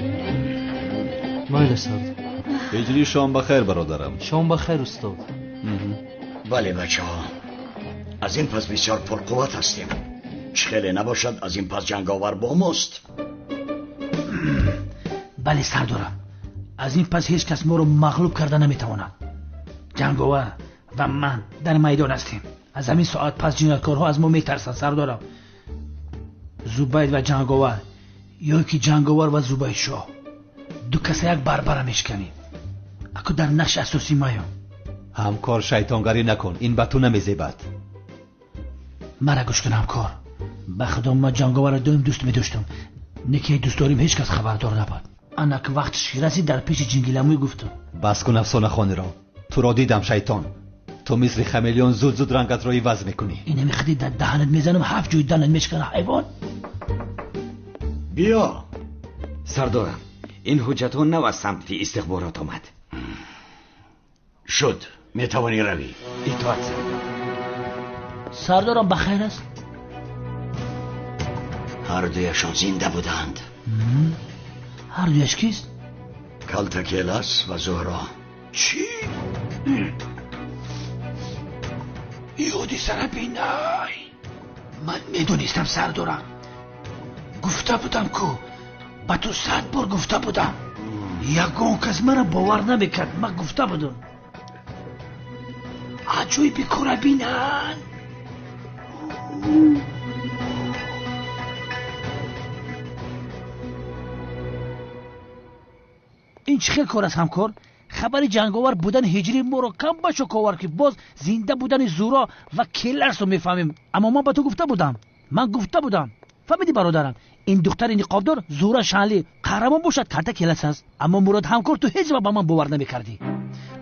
مایلش سردار. هجری شام بخیر برادرم. شام بخیر استاد. بله بچه ها، از این پس بسیار پرقوت هستیم. خیلی نباشد از این پس جنگاور با ماست. بله سردارم، از این پس هیچ کس ما رو مغلوب کرده نمیتواند. جنگاور و من در میدان هستیم. از همین ساعت پس جنایتکارها از ما میترسند سردارم. زبید و جنگاور، یا که جنگاور و زبید شاه، دو کسی یک بربره میشکنیم. اکو در نقش اساسی مایم. همکار شیطانگری نکن، این به تو نمیزیبد. مرا گوش کن همکار. به خدا ما جنگاور را دویم دوست میداشتم. نکی دوست داریم هیچ کس خبردار نبود. انا که وقتش رسید در پیش جنگیلموی گفتم. بس کن افسانه خانی را. تو را دیدم شیطان. تو مثل خمیلیون زود رنگت را عوض میکنی. این نمیخدی در دهنت میزنم، 7 جوی دهنت میشکنه حیوان. بیا سردارم، این حجت ها نو از سمت استخبارات آمد. شد، میتوانی روی. اطاعت. سردارم بخیر است. هر دویشان زنده بودند. هر دویش کیست؟ کلتکیلس و زهرا. چی؟ یودی سر بینای. من میدونستم سردارم. گفته بودم کو، با تو 100 بار گفته بودم. یکون کس مرا باور نمیکرد. من گفته بودم عجوی بکره بینن. این چه خیلی کار است همکار؟ خبر جنگاور بودن هجری ما رو کم بشو کاور که باز زنده بودن زورا و کلرس رو میفهمیم. اما من با تو گفته بودم. من گفته بودم. فهمیدی برادرم؟ این دختر نقابدار زورا شانلی قهرمان باشد کرده کلرس است. اما مراد همکار تو هیچ وقت با من باور نمیکردی.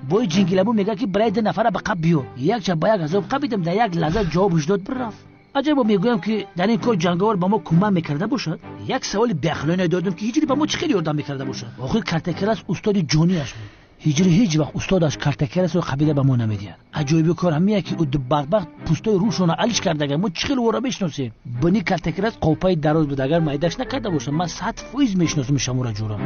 بای جنگیلمو میگه که برای ده نفر به قب بیو. یک چه با یک عذاب قبیدم در یک لحظه جوابش داد برفت. عجب میگویم که در این کار جنگاور با ما کمک میکرده باشد. یک سوال بی‌اخلاقانه دادم که هجری با ما چه یاردم میکرده باشد. آخر کرتکرس استاد جونیش بود. هجری هیچ وقت استادش کرتکرس و قبیله به ما نمیدید. عجایب کار همیه که اود بغبغ پوستای روشون علیش کرده. ما چخیل ورا بشناسیم. بنی کرتکرس قوپای دراز بود. اگر مایدش نکرده باشه من 100% میشناسم شمورا جورا.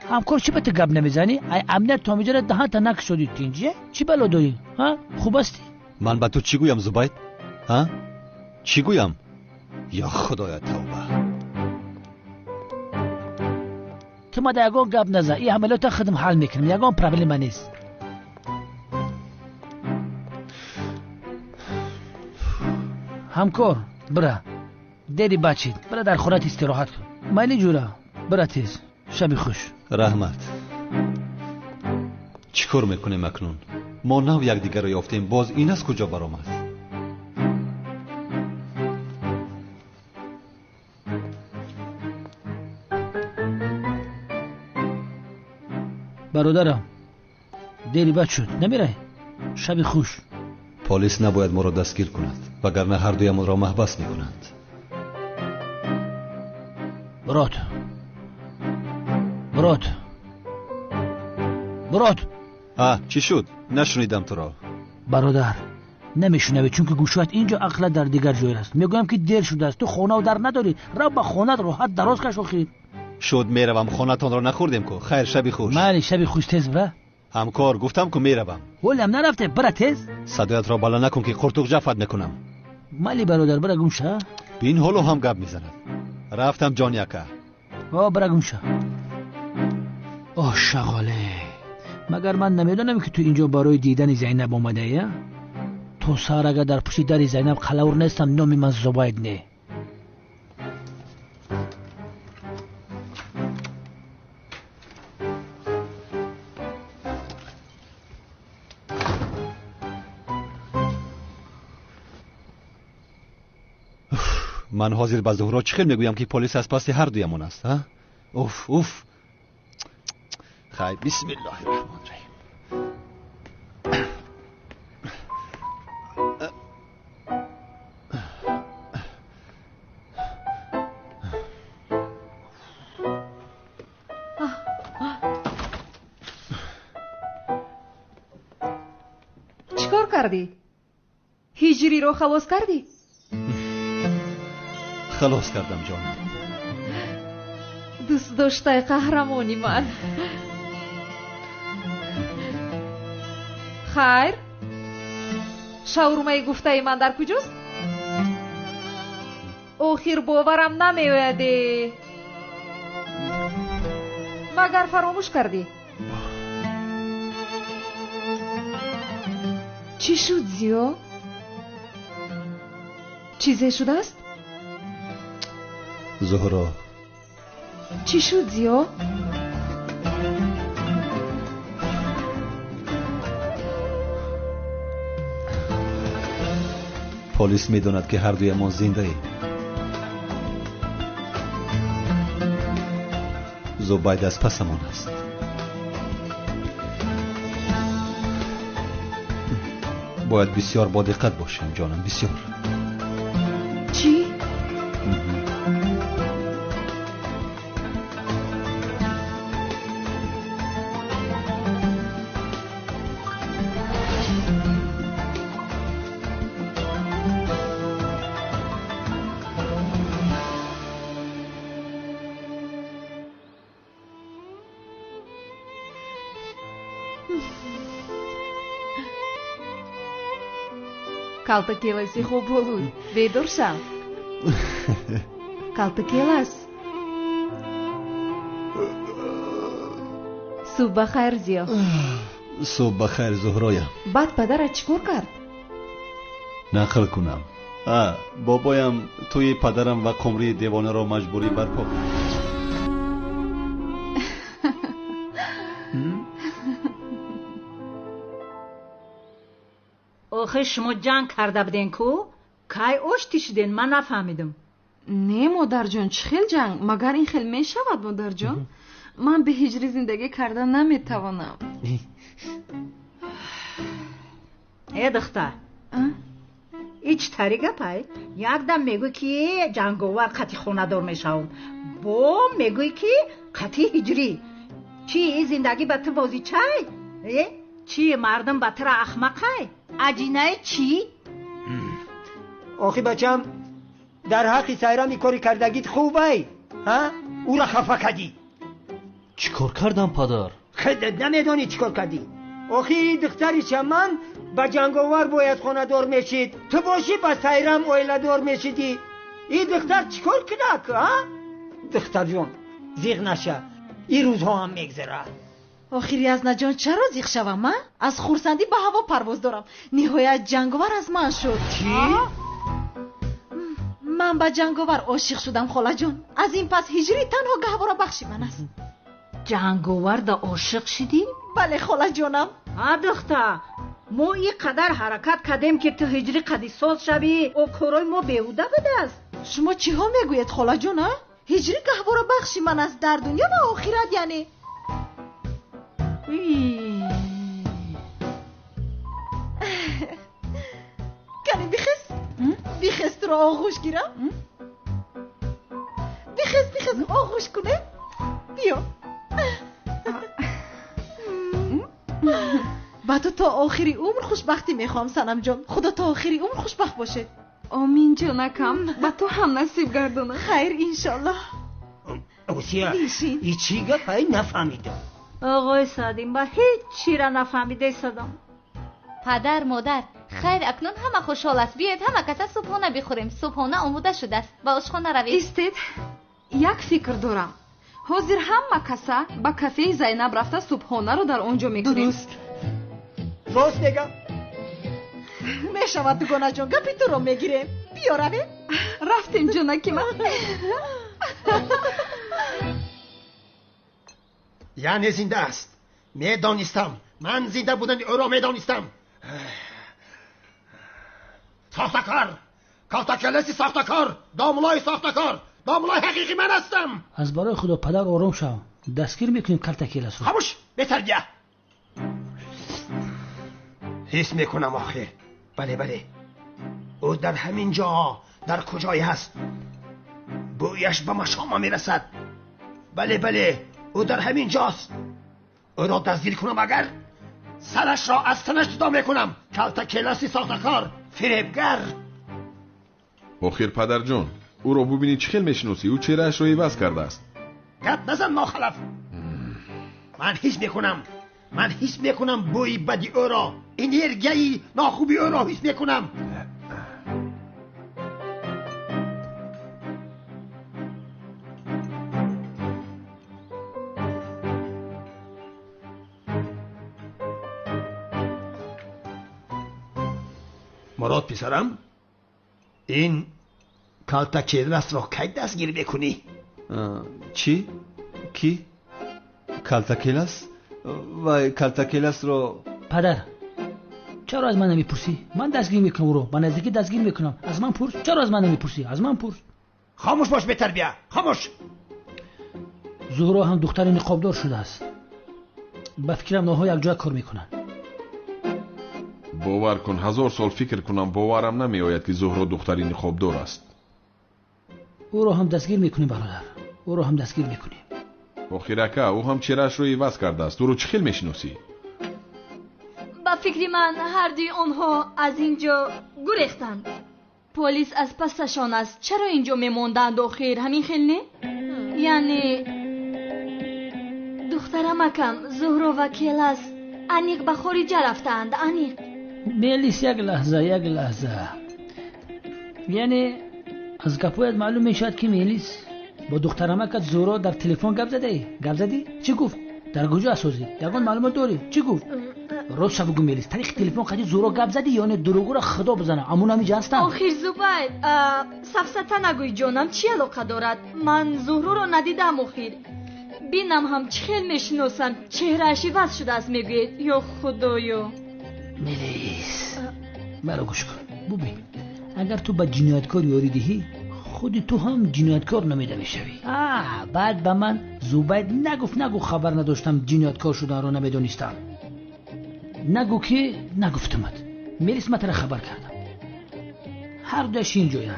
همکار چی بهت گپ نمیزنی؟ ای امنیت تا میجره دهان تا نک شدی تینجیه؟ چی بلا داری؟ ها؟ خوب هستی؟ من به تو چی گویم زبید؟ ها؟ چی گویم؟ یا خدایا توبه. تو ما در یگان گپ نزن. این عملیات خودم حل میکنم. یگان پرابلم نیست. همکار برا دیری بچید. برا در خونت استراحت کن. مالی جورا برا تیز. شب خوش. رحمت. چیکار میکنیم اکنون؟ ما نو یک دیگر رو یافتیم. باز این از کجا برآمد؟ برادرم دیری بد شد. نمیره؟ شب خوش. پلیس نباید ما را دستگیر کند وگرنه هر دویمان را محبس میکنند. مراد چی شد؟ نشنیدم تو را. برادر نمیشنوی چون که گوشت اینجا عقل در دیگر جای است. میگویم که دیر شده است. تو خانه و در نداری. رو به خانه راحت دراز کش آخر. شد میروم. خانه‌تان را نخوردیم که. خیر شبی خوش. مالی شبی خوش. تیز برا. همکار گفتم که میروم. ولم نرفته. برا تیز. صدایت را بالا نکن که قرتوق جفت میکنم. مالی برادر برا گم شو. بین حالو هم گپ میزند. رفتم جان یکا. برا گم شو. شغاله. مگر من نمیدونم که تو اینجا برای دیدن زینب اومده یا؟ تو سر اگر در پشت در زینب خلاور نیستم نامی من زباید نه. من حاضر به زهرا چخیل میگویم که پلیس از پس هر دویمون است. اوف خیر بسم الله الرحمن الرحیم. چیکار کردی؟ هجری رو خلاص کردی؟ خلاص کردم جانم. دوست داشته قهرمانی من. خیر شاورمای گفته من در کجاست؟ آخر باورم نمیویده. مگر فراموش کردی؟ چی شد زیو؟ چیزی شده است؟ زهرا چی شد زیو؟ پلیس میدوند که هر دوی ما زنده ایم. زبید از پسمان است. باید بسیار با دقت باشیم جانم، بسیار. چی؟ Kalta kelas خوب بود. بیدار شو. Kalta kelas. صبح بخیر زیا. صبح بخیر زهرایم. بعد پدرت چیکار کرد؟ نقل کنم. بابایم توی پدرم و قمری دیوانه را مجبوری برپا کرد. آخه شما جنگ کرده بودین کو؟ کی آشتی شدین؟ من نفهمیدم. نه مادر جان چه خیل جنگ؟ مگر این خیل می شود مادر جان؟ من به هجری زندگی کردن نمیتوانم. ای دختر ایچ طریقه پای یک دم میگوی که جنگاور قطی خونه دار میشوم، با میگوی که قطی هجری. چی این زندگی به تو بازی چای؟ چی مردم به تو احمقای؟ عجینه چی؟ آخی بچم در حق سایران کاری کردگیت خوبه ها؟ او را خفه کردی. چیکار کردم پدر؟ خودت نمیدانی چیکار کردی. آخی دختری چمن با جنگاور باید خانه دار میشید، تو باشی با سایرم اویله دار میشیدی. این دختر چیکار کنه ها؟ دختر جون زیغ نشه، این روزها هم میگذره. آخری از نجان چرا زیغ شوم؟ من از خورسندی به هوا پرواز دارم. نهایت جنگاور از من شد. چی؟ من به جنگاور عاشق شدم خاله جان. از این پس هجری تنها گهواره بخشی من است. جنگاور دا عاشق شدی؟ بله خاله جانم. دختر ما این قدر حرکت کردیم که تو هجری قدی ساز شوی و کارای ما بیهوده بوده است. شما چی ها میگوید خاله جان؟ هجری گهواره بخشی من است در دنیا و آخرت. یعنی کنی بیخست رو آغوش گیرم. بیخست آغوش کنه. بیا با تو تا آخری عمر خوشبختی میخوام سنم جان. خدا تا آخری عمر خوشبخت باشه. آمین جانکم. با تو هم نصیب گردونه. خیر انشالله. اوسیا ای چی گفت نفهمیدم. آقای سعدین با هیچ چی را نفهمیده صدام. پدر مادر خیر اکنون همه خوشحال است. بیایید همه کس صبحانه بخوریم. صبحانه آماده شده است. به آشخانه روید. استید یک فکر دارم. حاضر همه کسا با کافه زینب رفته صبحانه رو در اونجا میکنیم. راست میگم. میشود دوگانه جان گپی تو رو میگیریم. بیا رویم. رفتیم جونکی من. یعنی زنده است. میدانستم. من زنده بودن او را میدانستم. ساختکار، کالتاکلسی ساختکار، داملای ساختکار، داملای حقیقی من هستم. از برای خدا پدر آرام شو. دستگیر میکنیم کالتاکلس رو. خاموش، بتربیه. حس میکنم آخر. بله او در همین جا در کجایی هست؟ بویش به مشام میرسد. بله او در همین جاست. او را دستگیر کنم اگر سرش را از تنش جدا میکنم. کالتاکلسی ساختکار، فریبگر. آخر پدر جان، او را ببینی چه خیل میشناسی؟ او چهرهش را عوض کرده است. گپ نزن ناخلف. من حس میکنم بوی بدی او را، انرژی ناخوبی او را حس میکنم. مراد پسرم، این کالتاکلس را کی دستگیر میکنی؟ چی؟ کی؟ کالتاکلس؟ وای کالتاکلس رو پدر چرا از من نمیپرسی؟ من دستگیر میکنم او رو. من نزدیکی دستگیر میکنم. از من پرس. چرا از من نمیپرسی؟ از من پرس. خاموش باش بتربیه. خاموش. زهرا هم دختر نقابدار شده است. به فکرم ناها یک جای کار میکنن. باور کن 1000 سال فکر کنم باورم نمیآید که زهرا دختری نقابدار است. او رو هم دستگیر میکنیم برادر. او رو هم دستگیر میکنیم. آخرکه او هم چهرهش رو عوض کرده است. او رو چه خیل میشناسی؟ با فکر من هر دوی آنها از اینجا گریختند. پلیس از پسشان است. چرا اینجا میموندند آخر؟ همین خیل نه؟ یعنی دخترم اکم زهرا و کیلاس انیق به خارج رفتند. انیق میلیس یک لحظه یعنی از گپویت معلوم میشد که میلیس با دخترم که زهرا در تلفن گپ زدی؟ چی گفت؟ در کجا اسازی؟ یگان معلومات داری؟ چی گفت؟ راست بگو میلیس تاریخ تلفن قدی زهرا گپ زدی یا نه دروغو را خدا بزنه؟ امون همیجا هستن. آخر زبید سفسطه نگوی جانم. چی علاقه دارد؟ من زهرا را ندیدم. آخر بینم هم چه خیل میشناسم. چهرهش عوض شده است میگوید. یا خدایا میلیس مرا گوش کن. ببین اگر تو به جنایتکار یاری دهی خودی تو هم جنایتکار نمیده میشوی. بعد به من زبید نگو خبر نداشتم جنایتکار شدن رو نمیدونستم. نگو که نگفتمت. میلیس من تره خبر کردم. هر دوش اینجاین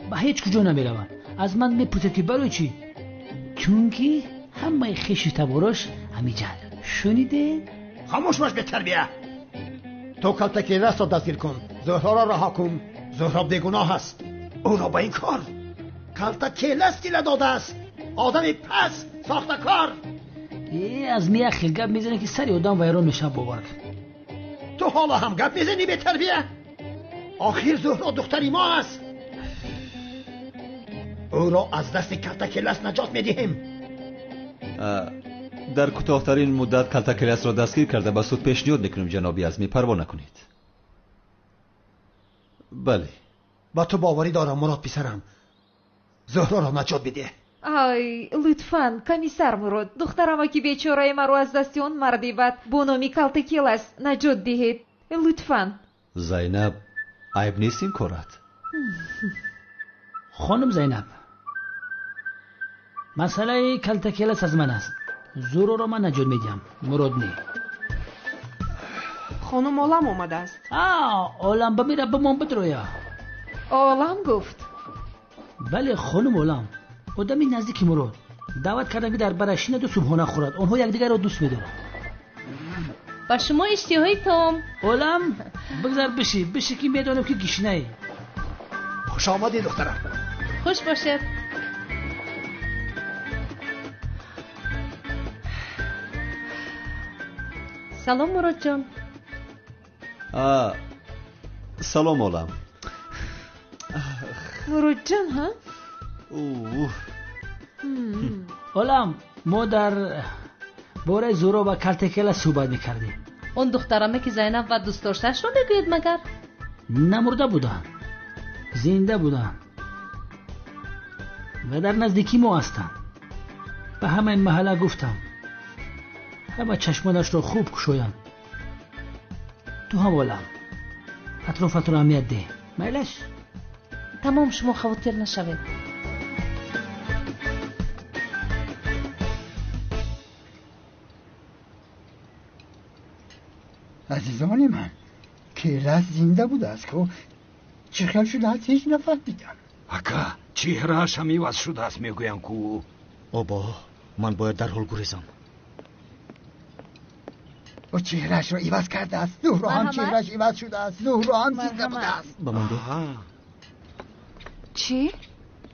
به هیچ کجا نمیروند. از من میپرسید که برای چی؟ چون که همه خیش تباراش همیجان. شنیده؟ خاموش باش بتربیه. تو کالتاکلس را دستگیر کن. زهرا را رها کن. زهرا بیگناه است. او را با این کار کالتاکلس گله داده است. آدم پس ساختکار. از میه خیل گپ میزنه که سری آدم ویران میشه. باور کن. تو حالا هم گپ میزنی به تربیه؟ آخر زهرا دختری ما است. او را از دست کالتاکلس نجات میدهیم. در کوتاه‌ترین مدت کالتاکلس را دستگیر کرده به سود پیشنهاد میکنیم جنابی اعظمی. پروا نکنید. بله با تو باوری دارم مراد پسرم. زهرا را نجات بده. آی لطفاً کمیسر مراد دخترم که بیچاره مرا از دست اون مردی بد با نام کالتاکلس نجات دهید. لطفاً. زینب عیب نیست این کارت. خانم زینب مسئله کالتاکلس از من است. زهرا را من نجات میدم. مراد نه. خانم عالم آمده است. عالم بمیره بمان بدرویا. عالم گفت. بله خانم عالم آدمی نزدیک مراد دعوت کردن که در برشینه دو صبحانه خورد. آنها یکدیگر را دوست میدارن. با شما اشتیاهای تام. عالم بگذار بشی که میدانم که گشنه ای. خوش آمدی دخترم. خوش باشد. سلام مراد جان. салом олам. муродҷон ҳа олам мо дар бораи зӯро ва картекела суҳбат мекардем. он духтараме ки зайнаб ва дӯстдоштаашро мегӯед магар? намурда буданд, зинда буданд ва дар наздикӣ мо ҳастанд. ба ҳамаи маҳалла гуфтам ҳама чашмонашро хуб кушоянд. ту ҳам олам атрофатро аҳамият деҳ. майлаш? тамом, шумо хавотир нашавед. عزیزان من کیرا زنده بوده است که چه خیال شده است هیچ نفهمیدم. اکا چهره‌اش هم عوض شده است میگویم کو. آبا من باید در حال گریزم. و چهرهش را عوض کرده است. زهرا هم چهرهش عوض شده است. زهرا هم زنده بوده است. بمانده. چی؟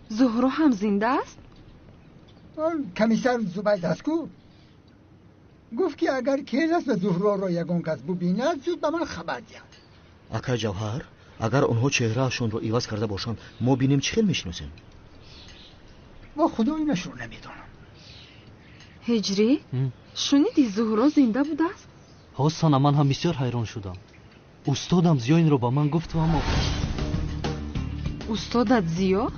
زهرا هم زنده است؟ کمیسر زبید است کو گفت که اگر کیرس و زهرا را یگان کس ببیند زود به من خبر دهد. اکا جوهر اگر آنها چهرهشون رو عوض کرده باشند ما بینیم چه خیلی میشناسیم؟ و خدا اینش رو نمیدانم. هجری شنیدی زهرا زنده بوده است؟ ها سانا من هم بسیار حیران شدم. استادم زیا این رو با من گفت و اما استادت زیا؟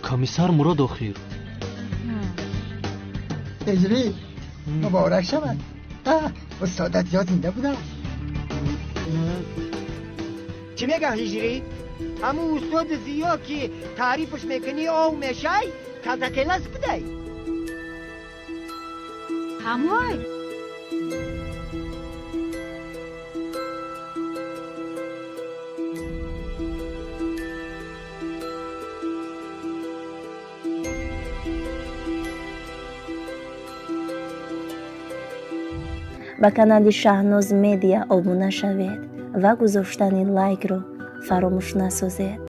کمیسر مراد آخیر. هجری مبارک شود. استادت زیا زنده بوده است. چی میگه هجری؟ همون استاد زیا که تعریفش میکنی او میشای کلس بده هموی ба канали Шаҳноз медиа обуна шавед ва гузоштани лайкро фаромӯш насозед.